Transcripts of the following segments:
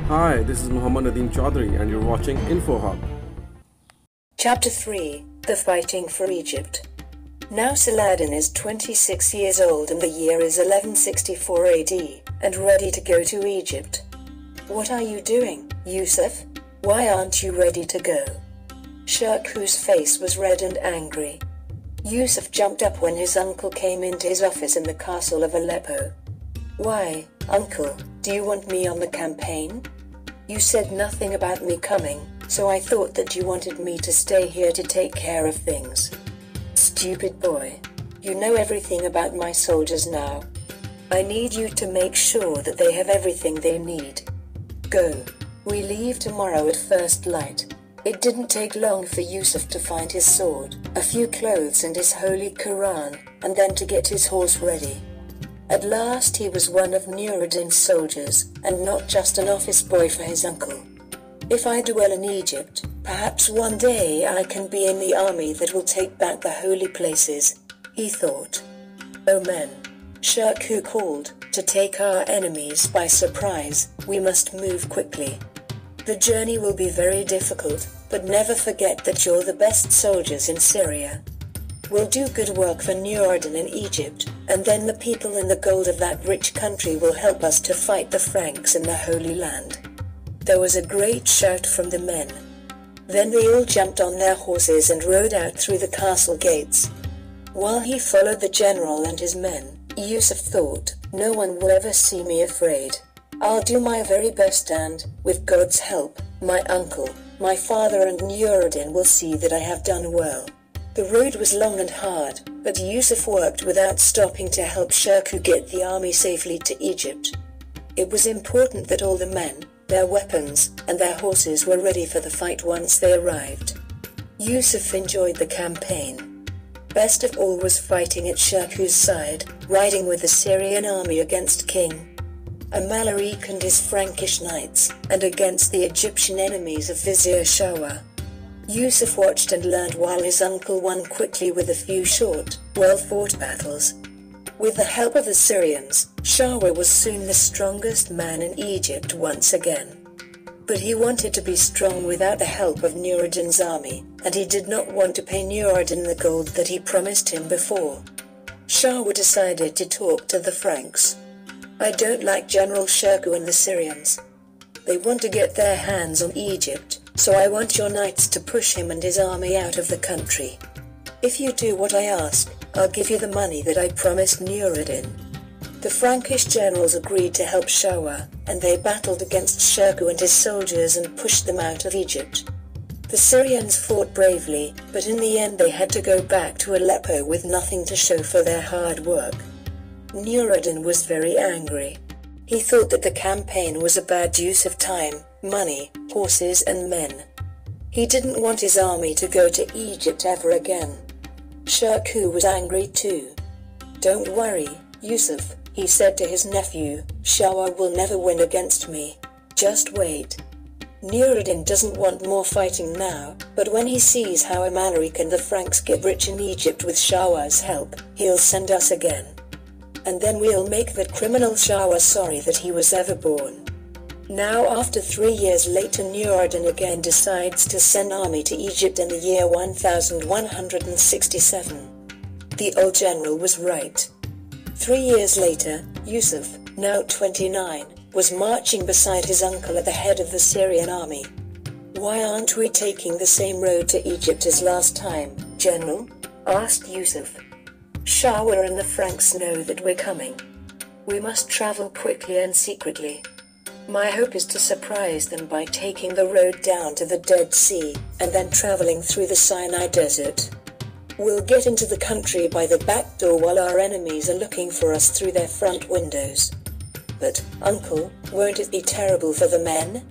Hi, this is Nadeem Chaudhry and you're watching InfoHub. Chapter 3: The Fighting for Egypt. Now Saladin is 26 years old and the year is 1164 AD, and ready to go to Egypt. What are you doing, Yusuf? Why aren't you ready to go? Shirkuh's face was red and angry. Yusuf jumped up when his uncle came into his office in the castle of Aleppo. Why, uncle, do you want me on the campaign? You said nothing about me coming, so I thought that you wanted me to stay here to take care of things. Stupid boy. You know everything about my soldiers now. I need you to make sure that they have everything they need. Go. We leave tomorrow at first light. It didn't take long for Yusuf to find his sword, a few clothes and his holy Quran, and then to get his horse ready. At last he was one of Nuruddin's soldiers, and not just an office boy for his uncle. If I dwell in Egypt, perhaps one day I can be in the army that will take back the holy places, he thought. O men, Shirkuh called, to take our enemies by surprise, we must move quickly. The journey will be very difficult, but never forget that you're the best soldiers in Syria. We'll do good work for Nuruddin in Egypt, and then the people in the gold of that rich country will help us to fight the Franks in the Holy Land. There was a great shout from the men. Then they all jumped on their horses and rode out through the castle gates. While he followed the general and his men, Yusuf thought, no one will ever see me afraid. I'll do my very best and, with God's help, my uncle, my father and Nuruddin will see that I have done well. The road was long and hard, but Yusuf worked without stopping to help Shirkuh get the army safely to Egypt. It was important that all the men, their weapons, and their horses were ready for the fight once they arrived. Yusuf enjoyed the campaign. Best of all was fighting at Shirkuh's side, riding with the Syrian army against King Amalric and his Frankish knights, and against the Egyptian enemies of Vizier Shawah. Yusuf watched and learned while his uncle won quickly with a few short, well-fought battles. With the help of the Syrians, Shawah was soon the strongest man in Egypt once again. But he wanted to be strong without the help of Nuruddin's army, and he did not want to pay Nuruddin the gold that he promised him before. Shawah decided to talk to the Franks. I don't like General Shirkuh and the Syrians. They want to get their hands on Egypt, so I want your knights to push him and his army out of the country. If you do what I ask, I'll give you the money that I promised Nuruddin. The Frankish generals agreed to help Shawah, and they battled against Shirkuh and his soldiers and pushed them out of Egypt. The Syrians fought bravely, but in the end they had to go back to Aleppo with nothing to show for their hard work. Nuruddin was very angry. He thought that the campaign was a bad use of time, money, horses and men. He didn't want his army to go to Egypt ever again. Shirkuh was angry too. Don't worry, Yusuf, he said to his nephew, Shawah will never win against me. Just wait. Nuruddin doesn't want more fighting now, but when he sees how Amalric and the Franks get rich in Egypt with Shawah's help, he'll send us again. And then we'll make that criminal Shawah sorry that he was ever born. Now after 3 years later Nuruddin again decides to send army to Egypt in the year 1167. The old general was right. 3 years later, Yusuf, now 29, was marching beside his uncle at the head of the Syrian army. Why aren't we taking the same road to Egypt as last time, General? Asked Yusuf. Shawah and the Franks know that we're coming. We must travel quickly and secretly. My hope is to surprise them by taking the road down to the Dead Sea, and then traveling through the Sinai Desert. We'll get into the country by the back door while our enemies are looking for us through their front windows. But, uncle, won't it be terrible for the men?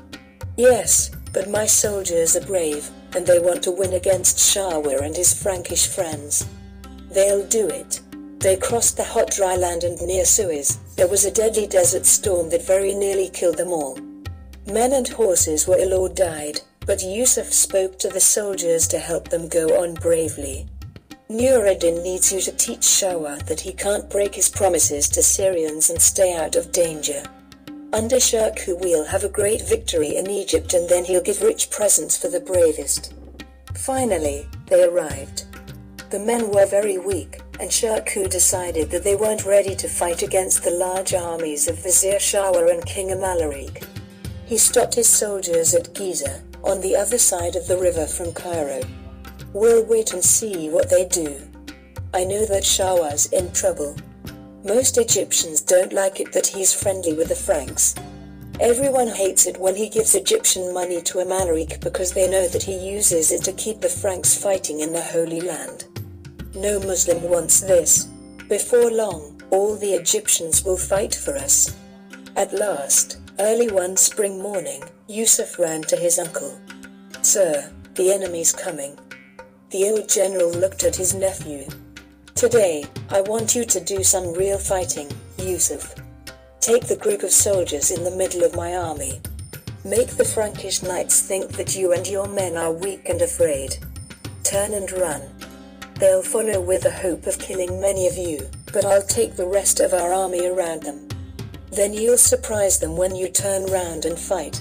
Yes, but my soldiers are brave, and they want to win against Shawah and his Frankish friends. They'll do it. They crossed the hot dry land and near Suez, there was a deadly desert storm that very nearly killed them all. Men and horses were ill or died, but Yusuf spoke to the soldiers to help them go on bravely. Nuruddin needs you to teach Shawah that he can't break his promises to Syrians and stay out of danger. Under Shirkuh we'll have a great victory in Egypt, and then he'll give rich presents for the bravest. Finally, they arrived. The men were very weak, and Shirkuh decided that they weren't ready to fight against the large armies of Vizier Shawar and King Amalric. He stopped his soldiers at Giza, on the other side of the river from Cairo. We'll wait and see what they do. I know that Shawar's in trouble. Most Egyptians don't like it that he's friendly with the Franks. Everyone hates it when he gives Egyptian money to Amalric because they know that he uses it to keep the Franks fighting in the Holy Land. No Muslim wants this. Before long, all the Egyptians will fight for us. At last, early one spring morning, Yusuf ran to his uncle. "Sir, the enemy's coming." The old general looked at his nephew. "Today, I want you to do some real fighting, Yusuf. Take the group of soldiers in the middle of my army. Make the Frankish knights think that you and your men are weak and afraid. Turn and run. They'll follow with the hope of killing many of you, but I'll take the rest of our army around them. Then you'll surprise them when you turn round and fight."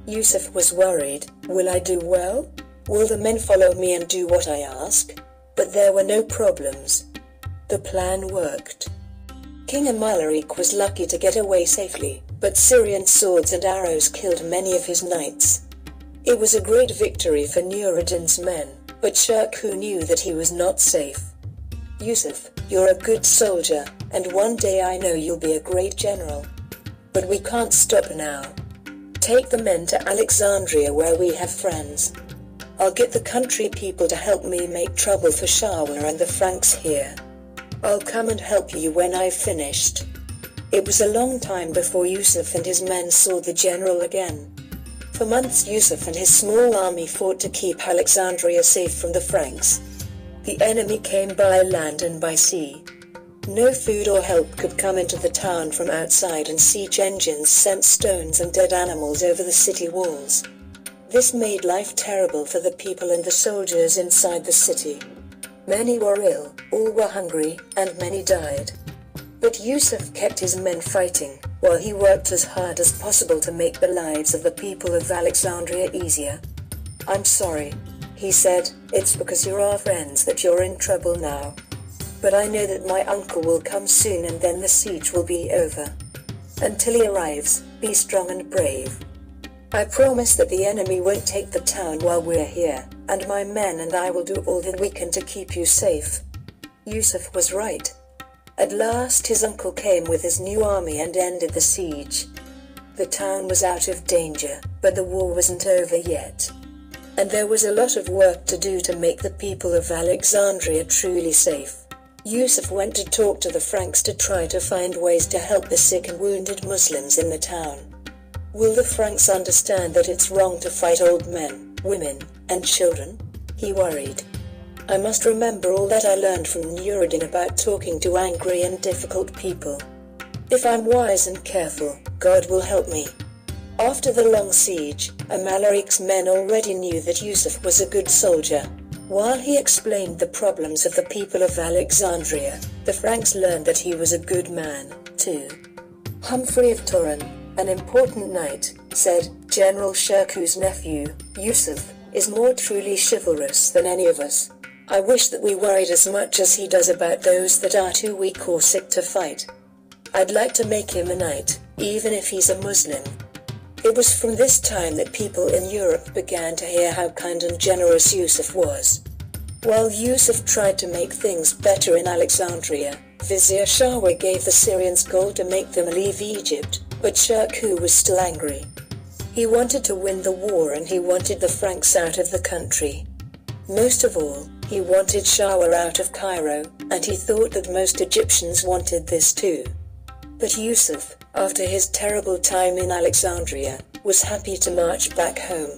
Yusuf was worried. Will I do well? Will the men follow me and do what I ask? But there were no problems. The plan worked. King Amalric was lucky to get away safely, but Syrian swords and arrows killed many of his knights. It was a great victory for Nuruddin's men, but Shirkuh knew that he was not safe. "Yusuf, you're a good soldier, and one day I know you'll be a great general. But we can't stop now. Take the men to Alexandria where we have friends. I'll get the country people to help me make trouble for Shawar and the Franks here. I'll come and help you when I've finished." It was a long time before Yusuf and his men saw the general again. For months Yusuf and his small army fought to keep Alexandria safe from the Franks. The enemy came by land and by sea. No food or help could come into the town from outside, and siege engines sent stones and dead animals over the city walls. This made life terrible for the people and the soldiers inside the city. Many were ill, all were hungry, and many died. But Yusuf kept his men fighting, while he worked as hard as possible to make the lives of the people of Alexandria easier. "I'm sorry," he said, "it's because you're our friends that you're in trouble now. But I know that my uncle will come soon and then the siege will be over. Until he arrives, be strong and brave. I promise that the enemy won't take the town while we're here, and my men and I will do all that we can to keep you safe." Yusuf was right. At last his uncle came with his new army and ended the siege. The town was out of danger, but the war wasn't over yet. And there was a lot of work to do to make the people of Alexandria truly safe. Yusuf went to talk to the Franks to try to find ways to help the sick and wounded Muslims in the town. Will the Franks understand that it's wrong to fight old men, women, and children? He worried. I must remember all that I learned from Nuruddin about talking to angry and difficult people. If I'm wise and careful, God will help me. After the long siege, Amalric's men already knew that Yusuf was a good soldier. While he explained the problems of the people of Alexandria, the Franks learned that he was a good man, too. Humphrey of Turin, an important knight, said, "General Shirkuh's nephew, Yusuf, is more truly chivalrous than any of us. I wish that we worried as much as he does about those that are too weak or sick to fight. I'd like to make him a knight, even if he's a Muslim." It was from this time that people in Europe began to hear how kind and generous Yusuf was. While Yusuf tried to make things better in Alexandria, Vizier Shawar gave the Syrians gold to make them leave Egypt, but Shirkuh was still angry. He wanted to win the war and he wanted the Franks out of the country. Most of all, he wanted Shawar out of Cairo, and he thought that most Egyptians wanted this too. But Yusuf, after his terrible time in Alexandria, was happy to march back home.